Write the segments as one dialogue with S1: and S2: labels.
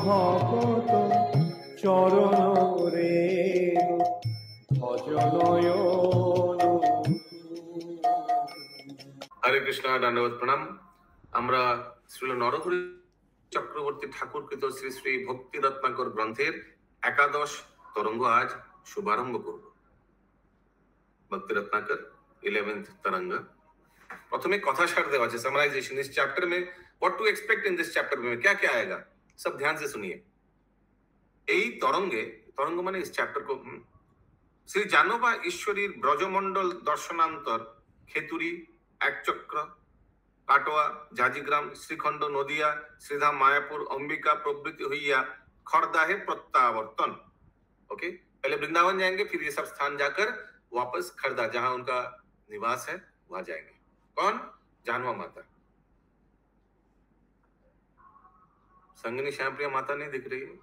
S1: ভকত চরণ রেণু ভজনয়ন।
S2: হরে কৃষ্ণ, দণ্ডবত প্রণাম। আমরা শ্রীল নরহরি চক্রবর্তী ঠাকুরকৃত শ্রী শ্রী ভক্তি রত্নাকর গ্রন্থের 11 তরঙ্গ আজ শুভারম্ভ করব। ভক্তি रत्नाकर 11th तरंग। प्रथमे कथा सार देवा है, समराइजेशन। इस चैप्टर में what to expect in this chapter में क्या क्या आएगा, सब ध्यान से सुनिए। এই তরঙ্গে, তরঙ্গ মানে इस चैप्टर को, শ্রী জানবা ঈশ্বরীর ব্রজমণ্ডল দর্শনান্তর খেতুরি, একচক্র, কাটোয়া, জাজিগ্রাম, শ্রীখণ্ড, নদিয়া, শ্রীধাম, मायापुर, अंबिका प्रभृति হইয়া खरदाहे प्रत्यावर्तन। ओके, पहले वृंदावन जाएंगे, फिर ये सब स्थान जाकर वापस खरदा, जहां उनका निवास है, वहां जाएंगे। कौन? जानवा माता। संगनी श्यामप्रिया माता नहीं दिख रही है?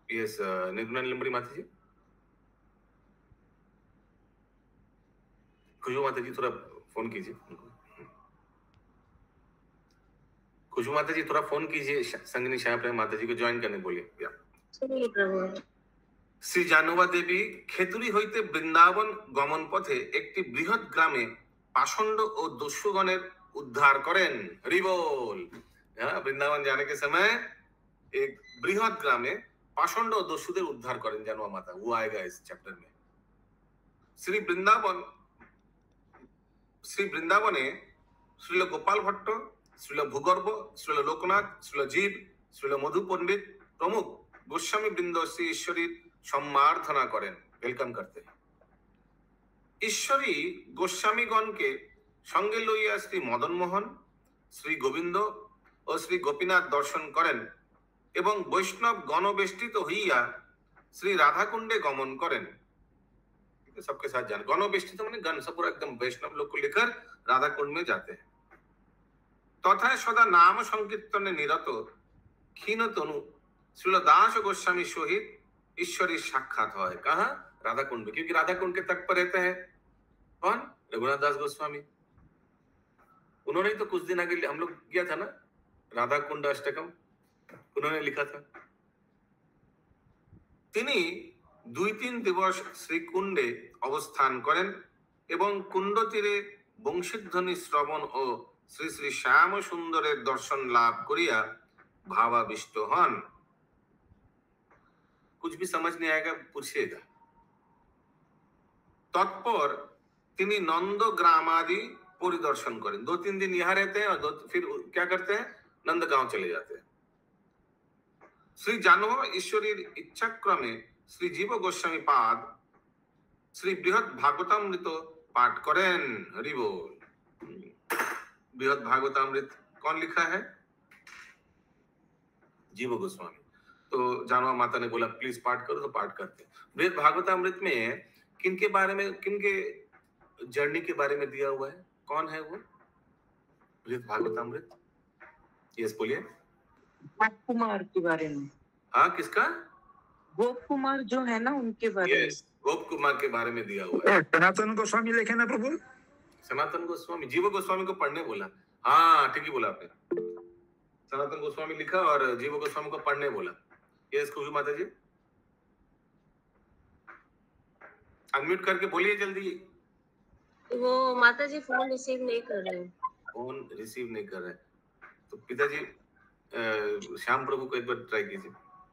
S2: यस, निर्गुणा नीलमणि माता जी, खुशबू माता जी थोड़ा फोन कीजिए उनको। खुशबू माता जी थोड़ा फोन कीजिए संगनी श्यामप्रिया माता जी को ज्वाइन करने बोलिए। শ্রী জানুবা দেবী খেতুরি হইতে বৃন্দাবন গমন পথে একটি বৃহৎ গ্রামে पाषंड और दस्युगणेर उद्धार करें। हरि बोल। वृंदावन जाने के समय एक बृहद ग्रामे पाषंड और दस्युदेर उद्धार करें जानवा माता। वो आएगा इस चैप्टर में। श्री वृंदावने श्रील गोपाल भट्ट, श्रील भूगर्भ, श्रील लोकनाथ, श्रील जीव, श्रील मधु पंडित प्रमुख गोस्वामी वृंद श्री ईश्वरी सम्मार्धना करें, वेलकम करते हैं। ईश्वरी गोस्वामीगण के संगे लइया श्री मदन मोहन, श्री गोविंद और श्री गोपीनाथ दर्शन करें एवं वैष्णव गणवेष्टित हइया श्री राधाकुंडे गमन करें। सबके साथ जान, गणवेष्टित माने गण, सब पूरा एकदम वैष्णव लोग को लेकर राधाकुंड में जाते हैं। तथा सदा नाम संकीर्तने निरत क्षीण तनु श्रील दास गोस्वामी सहित ईश्वरी साक्षात है। कहा? राधाकुंड में, क्योंकि राधाकुंड के तट पर रहते हैं कौन? रघुनाथ दास गोस्वामी। उन्होंने तो कुछ दिन आगे हम लोग किया था ना राधाकुंड अष्टकम, उन्होंने लिखा था। তিনি 2-3 दिवस श्रीकुंडे अवस्थान करें एवं कुंड तीरे बंशीध्वनि श्रवण और श्री श्री श्याम सुंदरेर दर्शन लाभ करिया भावाविष्ट हन। कुछ भी समझ नहीं आएगा पूछिएगा। तत्पर तिनी नंद ग्राम आदि परिदर्शन करें। 2-3 दिन यहाँ रहते हैं और फिर क्या करते हैं? नंदगांव चले जाते हैं। श्री जानवा ईश्वरी इच्छा क्रमे श्री जीव गोस्वामी पाद श्री बृहद भागवतामृत पाठ करें। हरि बोल। बृहद भागवतामृत कौन लिखा है? जीव गोस्वामी। तो जानवा माता ने बोला प्लीज पाठ करो, तो पाठ करते हैं। बृहद भागवतामृत में किनके बारे में, किनके जर्नी के बारे में दिया हुआ है? कौन है वो? बृहद भागवतामृत। यस बोलिए।
S3: गोप कुमार के बारे में।
S2: हाँ, किसका?
S3: गोप कुमार जो है ना, उनके बारे में।
S2: यस, गोप कुमार के बारे में दिया हुआ है।
S4: सनातन गोस्वामी लिखे ना प्रभु?
S2: सनातन गोस्वामी, जीव गोस्वामी को पढ़ने बोला। हाँ ठीक ही बोला आपने। सनातन गोस्वामी लिखा और जीव गोस्वामी को पढ़ने बोला। यस खुशबू माता जी, अनम्यूट करके बोलिए जल्दी।
S5: वो माता जी फोन रिसीव नहीं कर रहे हैं।
S2: फोन रिसीव नहीं कर रहे, तो पिताजी श्याम प्रभु को एक बार ट्राई कीजिए।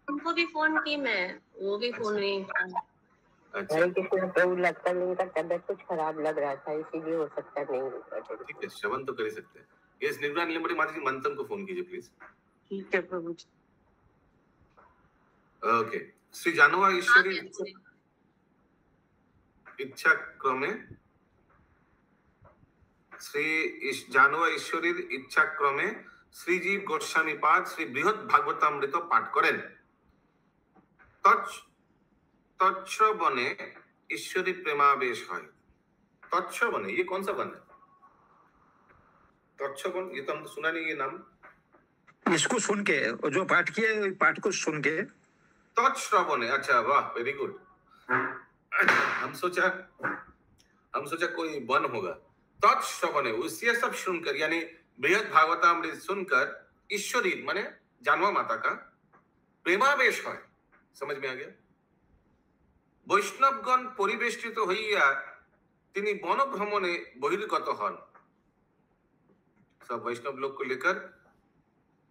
S5: उनको भी फोन की मैं, वो भी फोन नहीं।
S2: अच्छा,
S6: प्रभु लगता है उनका तबियत कुछ खराब लग रहा था, इसीलिए हो सकता नहीं।
S2: ठीक है, श्रवण तो कर ही सकते हैं। यस, निर्गुणा नीलमणि माता जी, मंथन को फोन कीजिए प्लीज।
S3: ठीक है प्रभु जी।
S2: ओके। श्री जानवा ईश्वरी इच्छा क्रमे श्री जानवा ईश्वरी इच्छा क्रमे श्रीजीव गोस्वामी पाद श्री बृहद भागवतामृत पाठ करें। तत्श्रवणे ईश्वरी प्रेमावेश है। तत्श्रवणे, ये कौन सा वन है? तत्श्रवण, ये तो हमने सुना नहीं ये नाम।
S4: इसको सुन के, जो पाठ किए पाठ को सुन के
S2: तत्श्रवणे। अच्छा, वाह, वेरी गुड। हम सोचा कोई वन होगा, तत्श्रवणे उससे सब सुनकर यानी बृहद भागवतामृत सुनकर ईश्वरी माने जानवा माता का प्रेमावेश है। समझ में आ गया? বৈষ্ণবগণ পরিবেষ্টিত হইয়া তিনি বন ভ্রমণে বহির্গত হন। सब वैष्णव लोग को लेकर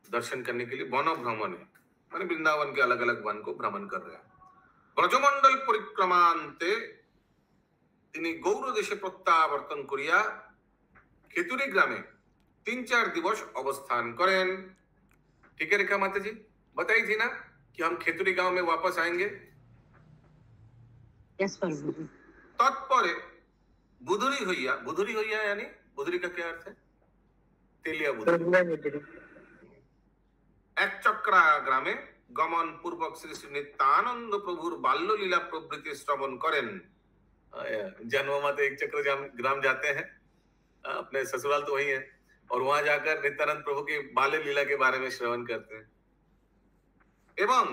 S2: दर्शन करने के लिए वन भ्रमण माने वृंदावन के अलग अलग वन को भ्रमण कर रहे हैं। ब्रजमंडल परिक्रमांते তিনি গৌর দেশে প্রত্যাবর্তন করিয়া खेतुरी ग्रामे 3-4 दिवस अवस्थान करें। ठीक है रेखा माता जी, बताई थी ना कि हम खेतुरी गांव में वापस आएंगे।
S3: यस प्रभु।
S2: तत्परे बुधुरी होइया यानी बुधुरी का क्या अर्थ है? तेलिया बुधुरी। एक चक्रा ग्रामे गमन पूर्वक श्री श्री नित्यानंद प्रभुर बाल्य लीला प्रवृत्ति श्रवण करें। जन्म माता एक चक्र ग्राम जाते हैं, अपने ससुराल तो वही है, और वहां जाकर नित्यानंद प्रभु के बाल्य लीला के बारे में श्रवण करते हैं। एवं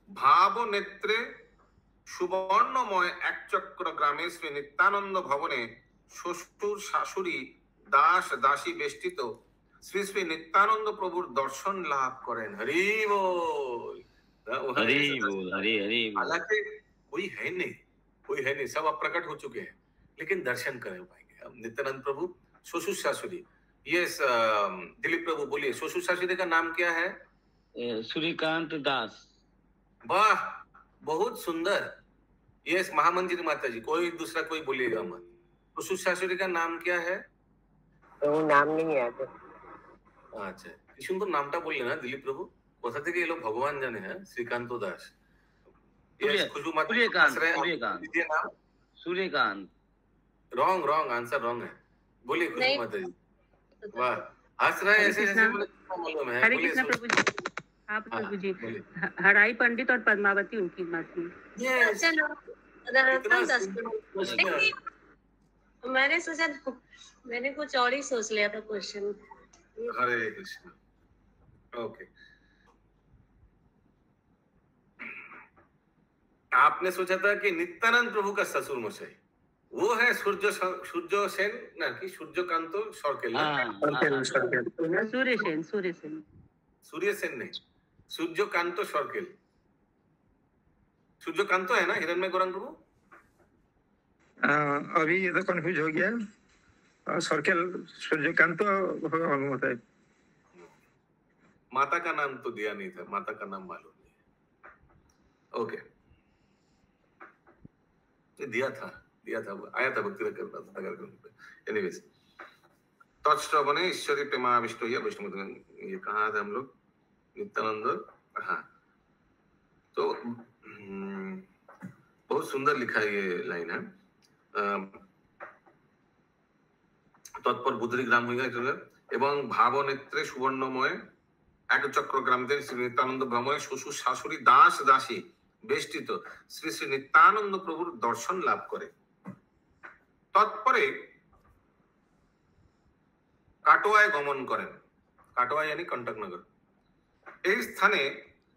S2: भाव नेत्रे सुवर्णमय एक चक्र ग्रामे श्री नित्यानंद भवने শ্বশুর শাশুড়ি দাস দাসী বেষ্টিত श्री श्री नित्यानंद प्रभुर दर्शन लाभ करें। हरि बोल,
S7: हरि बोल, हरि हरि बोल।
S2: हालांकि कोई है नहीं, सब अब प्रकट हो चुके हैं, लेकिन दर्शन कर पाएंगे हम नित्यानंद प्रभु শ্বশুর শাশুড়ি। ये दिलीप प्रभु बोलिए, শ্বশুর শাশুড়ি का नाम क्या है?
S7: सूर्यकांत दास।
S2: वाह, बहुत सुंदर। ये महामंजिरी माता जी, कोई दूसरा कोई बोलिएगा मत। শ্বশুর শাশুড়ি का नाम क्या है?
S6: तो नाम नहीं याद है।
S2: আচ্ছা, কি সুন্দর নামটা বললেন না দিলীপ প্রভু, কোথা থেকে এলো ভগবান জানে। হ্যাঁ, Srikant Das.
S7: Suryakant.
S2: Wrong answer wrong है। बोलिए खुशबू माता जी। वाह, हंस रहे हैं ऐसे जैसे मालूम है।
S8: हरे कृष्ण प्रभु जी। आप प्रभु जी, हराई पंडित और पद्मावती उनकी माती।
S5: मैंने सोचा, मैंने कुछ और ही सोच लिया था क्वेश्चन।
S2: हरे कृष्ण। ओके, आपने सोचा था कि नित्यानंद प्रभु का ससुर मशाई वो है सूर्य सेन ना कि सूर्यकांत सरकेल? सूर्य सेन नहीं, सूर्यकांत सरकेल। सूर्यकांत है ना हिरण्मय गौरांग प्रभु?
S4: अभी ये तो कंफ्यूज हो गया। सर्कल सूर्यकांत होता है।
S2: माता का नाम तो दिया नहीं था, माता का नाम मालूम नहीं। ओके, दिया था आया था भक्ति नगर। एनीवेज, तत्श्रवणे ईश्वरी प्रेमाविष्टो या वैष्णव। ये कहा था हम लोग? नित्यानंद। हाँ, तो बहुत सुंदर लिखा ये लाइन है। तत्पर बुधरी ग्राम हुआ एवं भाव नेत्रे सुवर्णमय एक चक्र ग्राम श्री नित्यानंद भ्रमणे শ্বশুর শাশুড়ি দাস দাসী বেষ্টিত শ্রী শ্রী নিত্যানন্দ প্রভুর দর্শন লাভ করে। তৎপরে কাটোয়ায় গমন করেন। কাটোয়া यानी कंटकनगर। এই স্থানে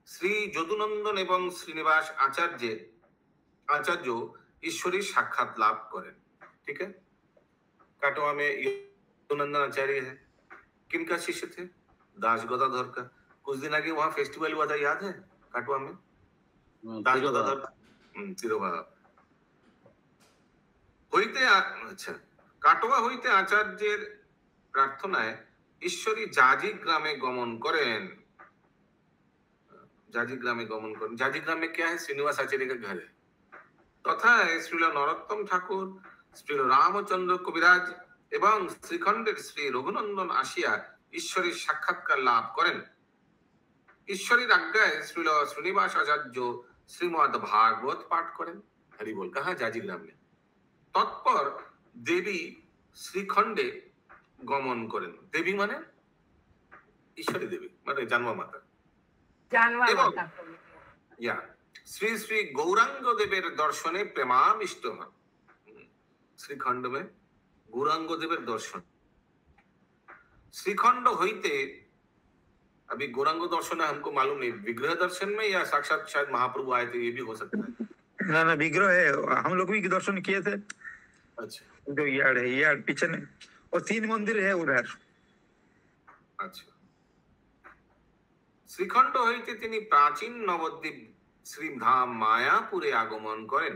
S2: শ্রী যদুনন্দন এবং শ্রীনিবাস आचार्य ईश्वरी साक्षात लाभ करें। ठीक है, काटोआ में यदुनंदन आचार्य है। किनका शिष्य थे? दास गदाधर का। कुछ दिन आगे वहां फेस्टिवल हुआ था, याद है? काटोआ में दास गदाधर तिरुभा হইতে। আচ্ছা, কাটোয়া হইতে আচার্যের প্রার্থনায় ঈশ্বরী জাজি গ্রামে গমন করেন। जाजी ग्राम में क्या है? श्रीनिवास आचार्य का घर है। तथा श्रील नरोत्तम ठाकुर, श्रील रामचंद्र कविराज एवं श्रीखंडेर श्री रघुनंदन आसिया ईश्वरी साक्षात्कार लाभ करें। ईश्वरी आज्ञाय श्रील श्रीनिवास आचार्य श्रीमद् भागवत पाठ करें। हरि बोल। कहा? जाजी ग्राम में। तत्पर देवी श्रीखंडे गमन करें। देवी माने ईश्वरी देवी माने जानवा माता। या श्री श्री गौरांग देवेर दर्शने प्रेमाविष्ट हन। श्रीखंड में गौरांग देवेर दर्शन। श्रीखंड होइते, अभी गौरांग दर्शन है हमको मालूम नहीं, विग्रह दर्शन में या साक्षात शायद महाप्रभु आए थे, ये भी हो सकता है।
S4: ना विग्रह है। हम लोग भी दर्शन किए थे।
S2: अच्छा
S4: जो यार्ड है, यार्ड पीछे में, और 3 मंदिर है उधर।
S2: আচ্ছা শ্রীখণ্ড হইতে তিনি প্রাচীন নবদ্বীপ শ্রীধাম মায়াপুরে আগমন করেন।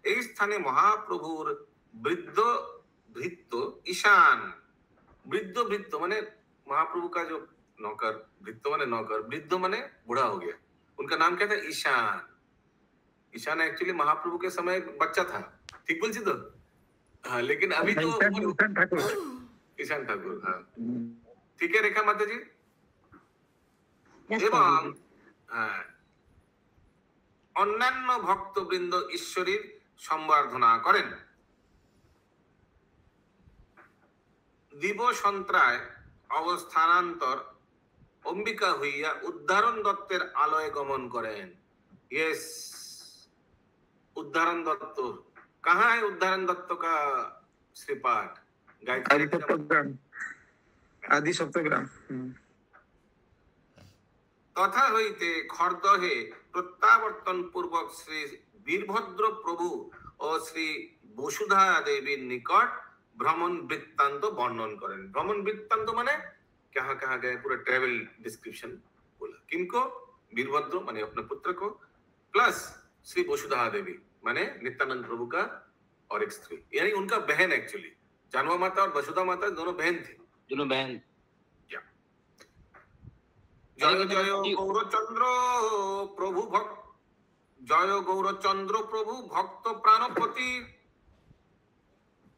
S2: এই স্থানে মহাপ্রভুর বৃদ্ধ ভৃত্য ईशान, वृद्ध भृत्य माने महाप्रभु का जो नौकर, भृत्य माने नौकर, वृद्ध माने बूढ़ा हो गया, उनका नाम क्या था? ईशान। ईशान एक्चुअली महाप्रभु के समय एक बच्चा था, ठीक बोल तो? हाँ, लेकिन अभी तो
S4: ईशान ठाकुर,
S2: ईशान ठाकुर, हाँ ठीक है रेखा माता जी। এবং অন্যান্য ভক্তবৃন্দ ঈশ্বরীর সম্বর্ধনা করেন। দিবসন্ত্রায় অবস্থানান্তর অম্বিকা হইয়া উদ্ধারণ দত্তের আলয়ে গমন করেন। यस, उद्धारण दत्त कहाँ है? उद्धारण दत्त का श्रीपाठ
S4: आदि सप्तग्राम।
S2: तथा হইতে খর্দহে প্রত্যাবর্তন পূর্বক শ্রী বীরভদ্র প্রভু ও শ্রী বসুধা দেবীর নিকট भ्रमण वृत्तांत वर्णन करें। भ्रमण वृत्तांत माने कहाँ कहाँ गए, पूरा ट्रेवल डिस्क्रिप्शन बोला। किनको? वीरभद्र माने अपने पुत्र को, प्लस श्री वसुधा देवी माने नित्यानंद प्रभु का और एक स्त्री, यानी उनका बहन। एक्चुअली जानवा माता और वसुधा माता दोनों बहन थी,
S7: दोनों बहन।
S2: जय जय गौरचंद्र प्रभु भक्त, जय गौरचंद्र प्रभु भक्त प्राणपति,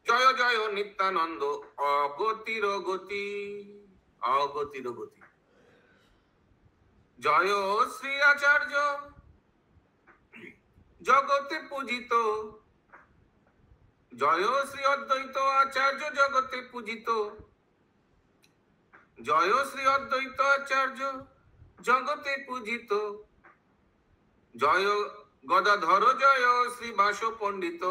S2: जय जय नित्यानंद अगतिर गति, अगतिर गति, जय श्री आचार्य जगते पूजित, जय श्री अद्वैत आचार्य जगते पूजित, जय श्री अद्वैत आचार्य जगते पूजित, जय गदाधर जय श्री बास पंडित,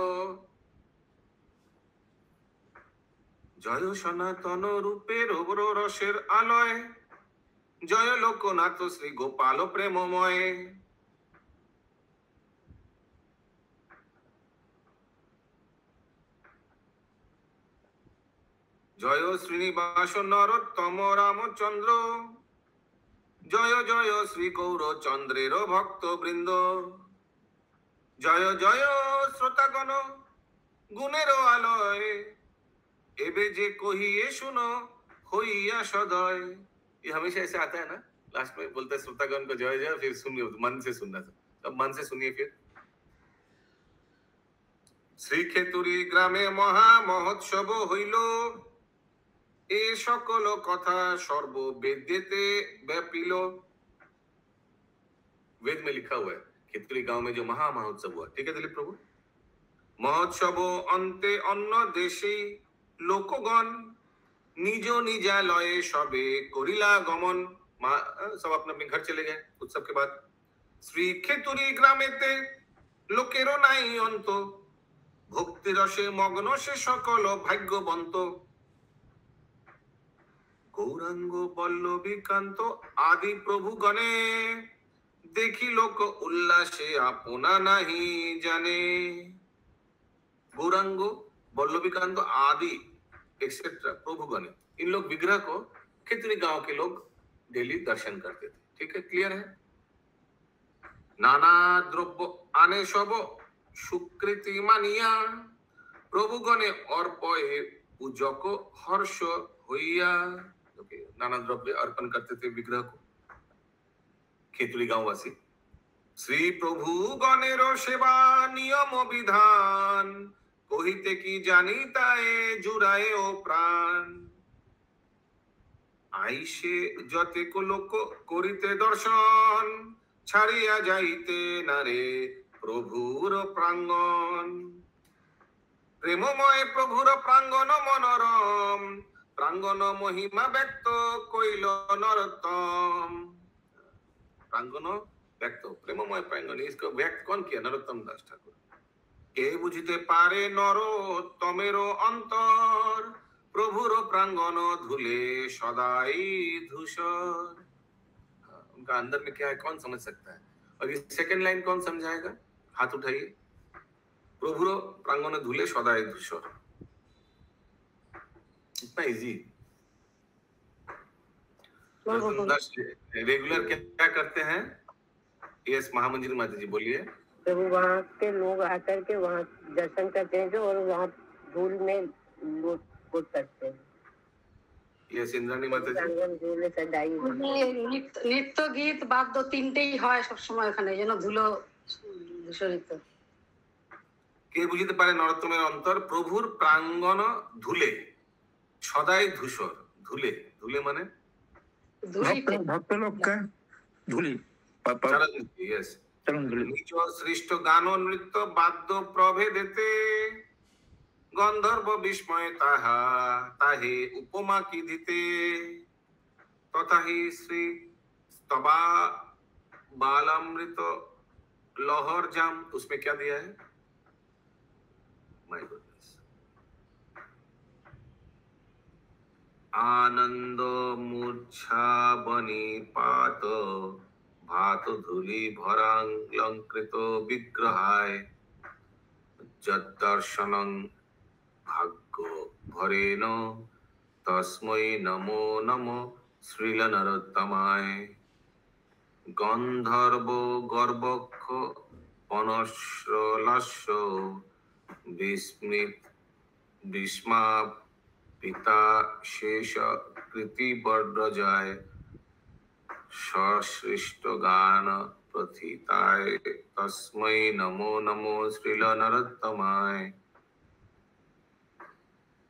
S2: जय सनातन रूपे रौर रसेर आलय, जय लोकनाथ श्री गोपाल प्रेममय, जय श्रीनिवास नरोत्तम रामचंद्र, जय जय श्री गौरचंद्रेर भक्त वृंद, जय जय श्रोतागण गुणेर आलय, एबे जे कहिए सुनो होइया सदय। ये हमेशा ऐसे आता है ना, लास्ट में बोलता है श्रोतागण को जय जय, फिर सुनिए, मन से सुनना था, अब मन से सुनिए। फिर श्रीक्षेतुरी ग्रामे महा महोत्सव हইল, ए सकल कथा सर्ववेदेते व्यापिल। वेद में लिखा हुआ है खेतुरी गांव में जो महा महोत्सव हुआ, ठीक है दिलीप प्रभु। महोत्सव अंते अन्न देशे लोकगण निज निजालये सबे करिला गमन। सब अपने अपने घर चले गए उत्सव के बाद। श्री खेतुरी ग्रामेते लोकेरो नाई अंत, भक्ति रसे मग्न से सकल भाग्यवंत। गौरांग बल्लभी कांत आदि प्रभु गणे, देखी लोक उल्लासे अपना नहीं जाने। गौरांग बल्लभी कांत आदि एक्सेट्रा प्रभु गणे, इन लोग विग्रह को खेतुरी गांव के लोग डेली दर्शन करते थे, ठीक है, क्लियर है। नाना द्रव्य आने सब सुकृति मानिया, प्रभु गणे अर्पये पूजक हर्ष होइया। नाना द्रव्य अर्पण करते थे विग्रह को खेतुरी गांववासी। श्री प्रभु गणेर सेवा नियम विधान, कहिते की जानिताए जुराए ओ प्राण। आइसे जते को लोक करिते दर्शन, छाड़िया जाइते नारे प्रभुर प्रांगण। प्रेममय प्रभुर प्रांगण मनोरम, प्रांगण महिमा व्यक्त कइल नरोत्तम। प्रांगण व्यक्त, प्रेममय प्रांगण, इसको व्यक्त कौन किया? नरोत्तम दास ठाकुर। के बुझिते पारे नरोत्तमेरो अंतर, प्रभुर प्रांगण धुले सदाई धूसर। उनका अंदर में क्या है कौन समझ सकता है? और ये सेकंड लाइन कौन समझाएगा? हाथ उठाइए। प्रभुर प्रांगण धुले सदाई धूसर, it's not easy. Das regular क्या करते हैं? यस महामंजिल माता जी बोलिए।
S6: प्रभु वहाँ के लोग आकर के वहाँ दर्शन करते हैं जो, और वहाँ धूल में लूट करते हैं।
S2: यस इंद्राणी माता जी।
S6: ধুলো সদাই
S8: নৃত্য গীত বাদ্য তিনটেই হয় সবসময় এখানে, যেন ধুলো দূষরিত।
S2: কে বুঝিতে পারে নরোত্তমের অন্তর? প্রভুর প্রাঙ্গণ ধুলে সদাই ধূসর। ধুলে ধুলে মানে
S4: भक्त लोग का धूली
S2: यस
S4: चरण धूली।
S2: নিজ সৃষ্ট গান নৃত্য বাদ্য প্রভেদেতে গন্ধর্ব বিস্ময় তাহা তাহে উপমা কি দিতে তথাহি শ্রী স্তবা बालामृत लहर जाम। उसमें क्या दिया है? My goodness. आनंद मूर्छा बनी पात भात धूलि भरालंकृत विग्रहाय जद्दर्शनं भाग्य भरेन तस्मै नमो नमो श्रील नरोत्तमाय। गंधर्व गर्भक्ष पनश्रलस्य विस्मित विस्मा पिता शेष कृति वर्णजाय सृष्ट गान प्रथिताय तस्मै नमो नमो श्रील नरोत्तमाय।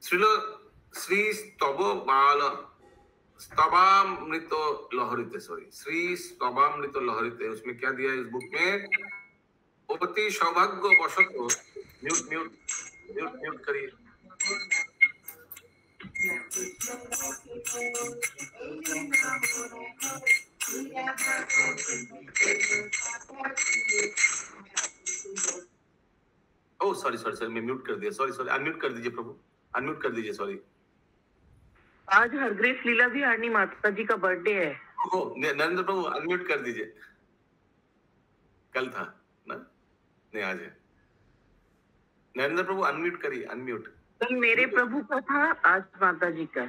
S2: श्री स्तव बाल स्तवामृत लहरिते, सॉरी श्री स्तवामृत लहरिते, उसमें क्या दिया है इस बुक में? अति सौभाग्य वशत म्यूट म्यूट म्यूट म्यूट करिए। ओ सॉरी सॉरी सॉरी मैं म्यूट कर दिया, सॉरी सॉरी अनम्यूट कर दीजिए प्रभु, अनम्यूट कर दीजिए, सॉरी।
S3: आज हरग्रेस लीला भी आरनी माता जी का बर्थडे है।
S2: ओ नरेंद्र प्रभु अनम्यूट कर दीजिए। कल था ना? नहीं आज है। नरेंद्र प्रभु अनम्यूट करिए, अनम्यूट।
S3: कल मेरे प्रभु का था, आज माता जी का।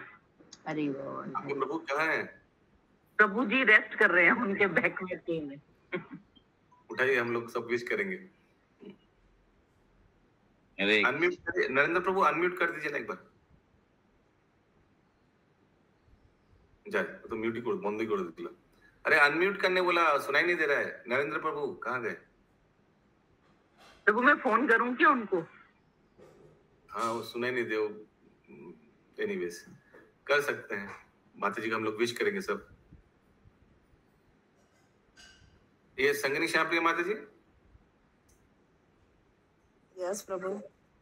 S8: अरे वाह,
S2: आपके प्रभु कहाँ हैं?
S3: प्रभु जी रेस्ट कर रहे हैं उनके बैक में टीम में।
S2: उठाइए, हम लोग सब विश करेंगे।
S7: अरे
S2: अनम्यूट करिए नरेंद्र प्रभु, अनम्यूट कर दीजिए ना एक बार। जाए तो म्यूट ही बंद ही कर दिया। अरे अनम्यूट करने बोला, सुनाई नहीं दे रहा है। नरेंद्र प्रभु कहाँ गए?
S3: प्रभु मैं फोन करूं क्या उनको?
S2: हाँ वो सुनाई नहीं दे। एनीवेज कर सकते हैं। माता जी का हम लोग विश करेंगे सब। ये संगनी श्यामप्रिया माता जी,
S9: यस प्रभु।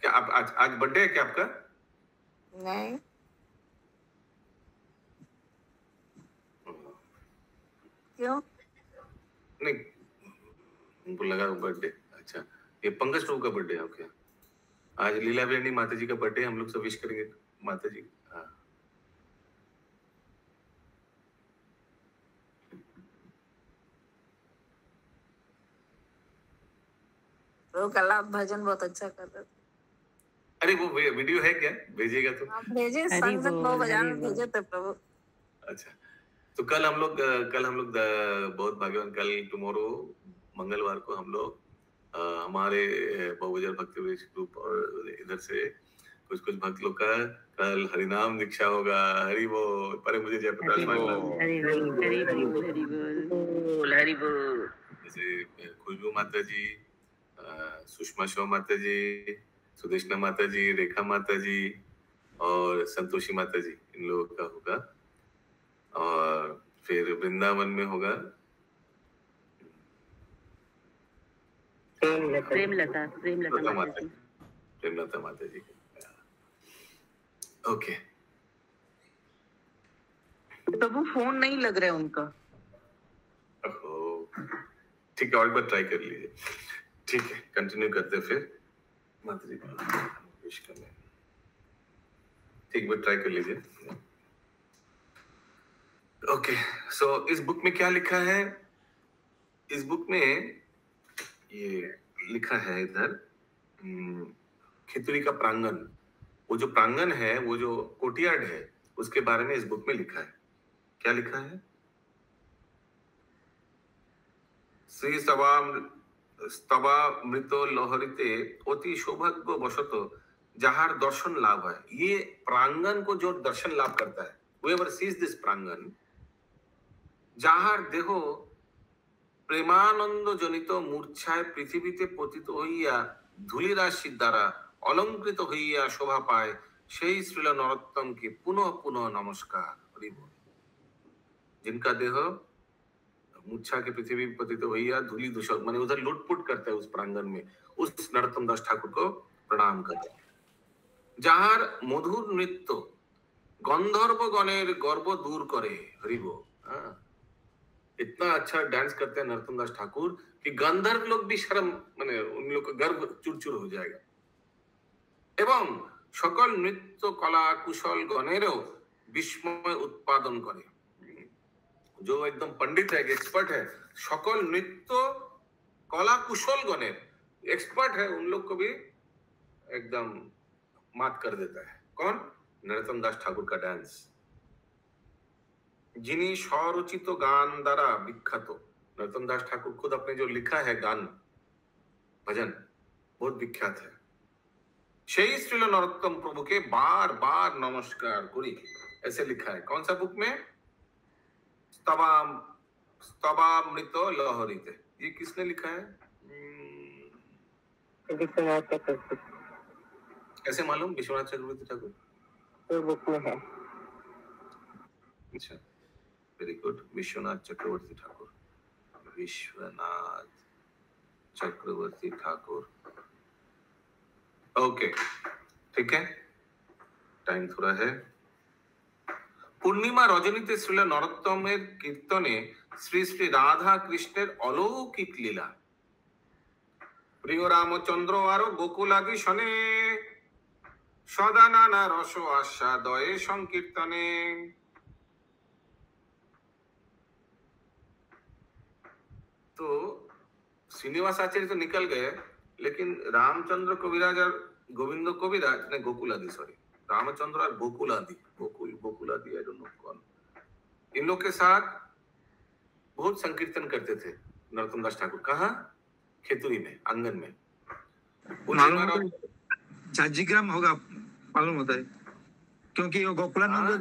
S2: क्या आप आज बर्थडे है क्या आपका?
S9: नहीं, क्यों?
S2: नहीं उनको लगा बर्थडे। अच्छा ये पंकज प्रभु का बर्थडे है आपके? आज लीला बेनी माता जी का बर्थडे, हम लोग सब विश करेंगे माता जी। हाँ
S9: तो कल आप भजन बहुत अच्छा कर रहे थे।
S2: अरे वो वीडियो है क्या? भेजिएगा तो।
S9: आप भेजे, संग संग 9 बजे भेजे थे प्रभु।
S2: अच्छा तो कल हम लोग बहुत भाग्यवान। कल टुमारो मंगलवार को हम लोग हमारे बहुवचन भक्ति ग्रुप और इधर से कुछ भक्त लोग का कल हरिनाम दीक्षा होगा। हरि बोल। परे मुझे जयप्रकाश जैसे खुशबू माता जी, सुषमा शो माता जी, सुदेशना माता जी, रेखा माता जी और संतोषी माता जी, इन लोगों का होगा। और फिर वृंदावन में होगा प्रेमलता माता जी। ओके
S3: प्रभु फोन नहीं लग रहा है उनका।
S2: ठीक है और एक बार ट्राई कर लीजिए। ठीक है कंटिन्यू करते हैं फिर माता जी विश करने। ठीक बार ट्राई कर लीजिए। ओके सो इस बुक में क्या लिखा है? इस बुक में ये लिखा है इधर खिचड़ी का प्रांगण। वो जो प्रांगण है, वो जो कोर्टयार्ड है, उसके बारे में इस बुक में लिखा है। क्या लिखा है? श्री स्तवा मृत लहरिते अति सौभाग्य बशत जहार दर्शन लाभ है। ये प्रांगण को जो दर्शन लाभ करता है, whoever sees this प्रांगण, যাহার দেহ প্রেমানন্দ জনিত মূর্ছায় পৃথিবীতে পতিত হইয়া ধূলিরাশির দ্বারা অলঙ্কৃত হইয়া শোভা পায়, সেই শ্রীল নরোত্তমকে पुनः पुनः नमस्कार। हरि बोल। जिनका देह मूर्छा के पृथ्वी पे पतित भैया धूलि दूषक माने उधर लुटपुट करता है उस प्रांगण में, उस नरोत्तम दास ठाकुर को प्रणाम करते हैं। যাহার মধুর নৃত্য গন্ধর্বগণের গর্ব दूर करे। हरि बोल। हाँ, इतना अच्छा डांस करते हैं नरोत्तम दास ठाकुर कि गंधर्व लोग भी शर्म माने उन लोग का गर्व चूर-चूर हो जाएगा। एवं सकल नृत्य कला कुशल गणेरও विस्मय उत्पादन करे। जो एकदम पंडित है, एक्सपर्ट है, सकल नृत्य कला कुशल गणेर एक्सपर्ट है, उन लोग को भी एकदम मात कर देता है। कौन? नरोत्तम दास ठाकुर का डांस। जिन्हीं स्वरचित गान द्वारा विख्यात, नरोत्तम दास ठाकुर खुद अपने जो लिखा है गान भजन बहुत विख्यात है। সেই শ্রীল নরোত্তম प्रभु के बार बार नमस्कार करी, ऐसे लिखा है। कौन सा बुक में? स्तवामृत लहरिते। ये किसने लिखा है?
S6: विश्वनाथ चक्रवर्ती।
S2: कैसे मालूम? विश्वनाथ चक्रवर्ती ठाकुर
S6: तो बुक में है।
S2: अच्छा, वेरी गुड। विश्वनाथ चक्रवर्ती ठाकुर, विश्वनाथ चक्रवर्ती ठाकुर। ओके, ठीक है, टाइम थोड़ा है। পূর্ণিমা রজনীতে শ্রীল নরোত্তমের কীর্তনে শ্রী শ্রী রাধা কৃষ্ণের অলৌকিক লীলা। প্রিয় রামচন্দ্র আরো গোকুলাদি শনে সদা নানা রস আস্বাদয়ে সংকীর্তনে। तो श्रीनिवास आचार्य तो निकल गए, लेकिन रामचंद्र कविराज और गोविंद कविराज ने गोकुलादि, सॉरी रामचंद्र और गोकुलादि, गोकुलादि आई डोंट नो कौन, इन लोग के साथ बहुत संकीर्तन करते थे नरोत्तम दास ठाकुर। कहाँ? खेतुरी में, आंगन में।
S4: जाजीग्राम होगा, मालूम होता है, क्योंकि वो गोकुलानंद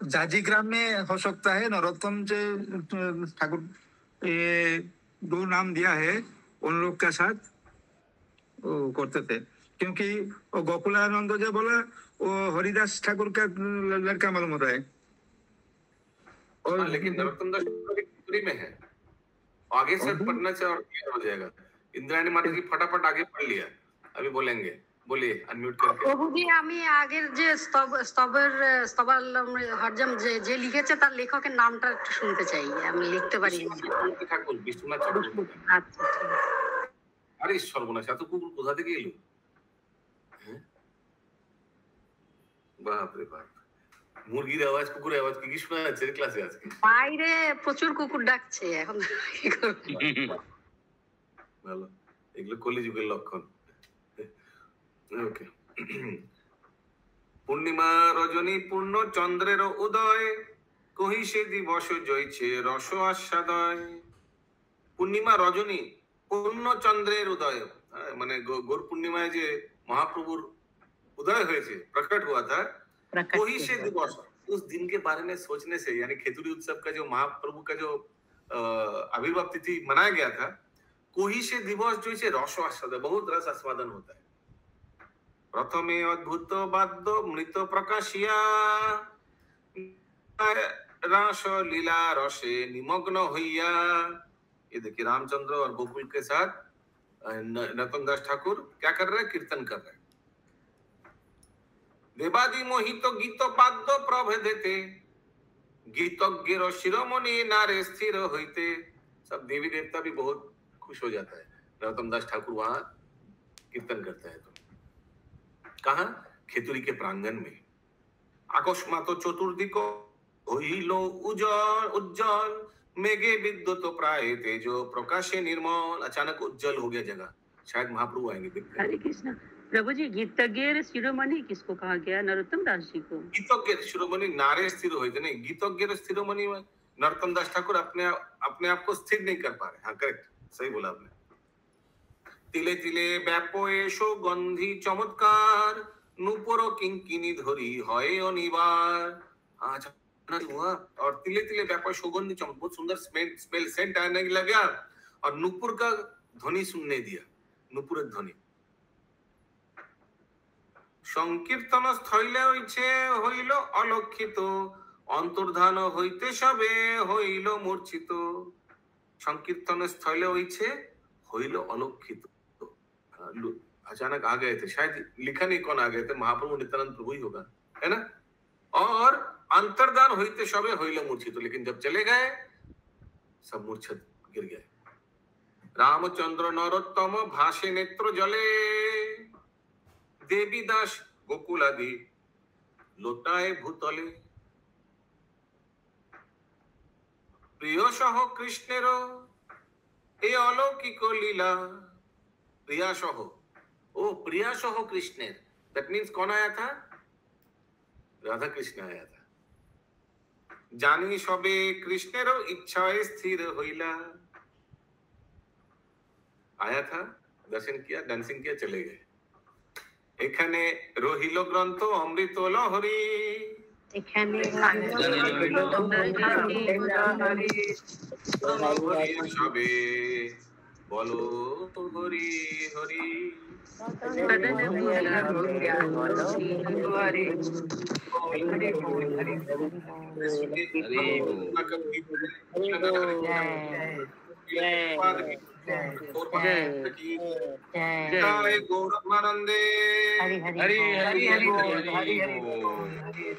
S4: जाजीग्राम में हो सकता है। नरोत्तम जो ठाकुर दो नाम दिया है, उन लोग के साथ वो करते थे, क्योंकि वो गोकुलानंद जो बोला वो हरिदास ठाकुर का लड़का मालूम होता है।
S2: और लेकिन नरोत्तम दास ठाकुर में है, आगे से पढ़ना से और क्लियर हो जाएगा। इंद्रायणी माता जी फटाफट आगे पढ़ लिया, अभी बोलेंगे। बोलिए अनम्यूट करके।
S8: প্রভুজি, আমি আগের যে স্তবার হরজম যে লিখেছে তার লেখকের নামটা একটু শুনতে চাই, আমি লিখতে পারি না।
S2: ঠাকুর, বিশ্বনাথ চক্রবর্তী।
S8: আচ্ছা, ঠিক আছে।
S2: আরে সর্বনাশ, এত কুকুর কোথা থেকে এলো? বাপ রে বাপ, মুরগির আওয়াজ, কুকুরের আওয়াজ কি শোনা যাচ্ছে ক্লাসে আজকে?
S8: বাইরে প্রচুর কুকুর ডাকছে এখন।
S2: ভালো, এগুলো কলিযুগের লক্ষণ। ওকে। পূর্ণিমা রজনী পূর্ণ চন্দ্রের উদয়, কহিসে দিবস জয়ছে রস আস্বাদয়। পূর্ণিমা রজনী পূর্ণ চন্দ্রের উদয়, মানে গৌর পূর্ণিমায় যে महाप्रभुर उदय हुए थे, प्रकट हुआ था, वही से दिवस, उस दिन के बारे में सोचने से, यानी खेतुरी उत्सव का जो महाप्रभु का जो आविर्भाव तिथि मनाया गया था, कोही से दिवस जो इसे रस आस्वादन, बहुत रस आस्वादन होता है। प्रथमे अद्भुत वाद्य मृत प्रकाशिया रास लीला रसे निमग्न होइया। ये देखिए रामचंद्र और गोकुल के साथ नरोत्तम दास ठाकुर क्या कर रहे हैं? कीर्तन कर रहे हैं। देवादि मोहित गीत वाद्य प्रभेदेते, गीतज्ञ शिरोमणि नारे स्थिर होइते। सब देवी देवता भी बहुत खुश हो जाता है, नरोत्तम दास ठाकुर वहां कीर्तन करता है। तो कहा? खेतुरी के प्रांगण में। अकस्मात चतुर्दिक होइलो उज्जवल उज्जवल, मेघे विद्युत प्राय तेजो प्रकाशे निर्मल। अचानक उज्जवल हो गया जगह, शायद महाप्रभु आएंगे।
S3: हरे कृष्ण।
S8: प्रभु जी गीतज्ञ शिरोमणि किसको कहा गया? नरोत्तम दास जी को।
S2: गीतज्ञ शिरोमणि नारे स्थिर होते नहीं, गीतज्ञ शिरोमणि में नरोत्तम दास ठाकुर अपने आप को स्थिर नहीं कर पा रहे। हाँ करेक्ट, सही बोला आपने। तिले तिले ব্যাপো এসো গন্ধি চমৎকার, নুপুর কিঙ্কিনি ধরি হয় অনিবার। अच्छा हुआ। और तिले तिले व्यापो सुगंधी चमक, बहुत सुंदर स्मेल सेंट आने लगा और नुपुर का ध्वनि सुनने दिया, नुपुर ध्वनि। সংকীর্তন স্থলে হইছে হইল অলক্ষিত, অন্তর্ধান হইতে সবে হইল মূর্ছিত। সংকীর্তন স্থলে হইছে হইल अलौकित। अचानक आ गए थे, शायद लिखा नहीं कौन आ गए थे, महाप्रभु नित्यानंद प्रभु ही होगा, है ना। और अंतर्दान होते सबे होइल मूर्छित, लेकिन जब चले गए सब मूर्छित गिर गए। रामचंद्र नरोत्तम भाषे नेत्र जले, देवी दास गोकुलादि लोटाए भूतले। प्रिय सह कृष्णेर ए अलौकिक लीला, प्रिया सह, ओ प्रिया सह कृष्णेर, दैट मीन्स कौन आया था? राधा कृष्ण आया था। जानी सबे कृष्णेर इच्छाए स्थिर होइला, आया था, दर्शन किया, डांसिंग किया, चले गए। एखाने रहिल ग्रंथ अमृत लहरी, सबे बोलो हरि हरि। गौरवानंदे हरि हरि हरि हरि हरि।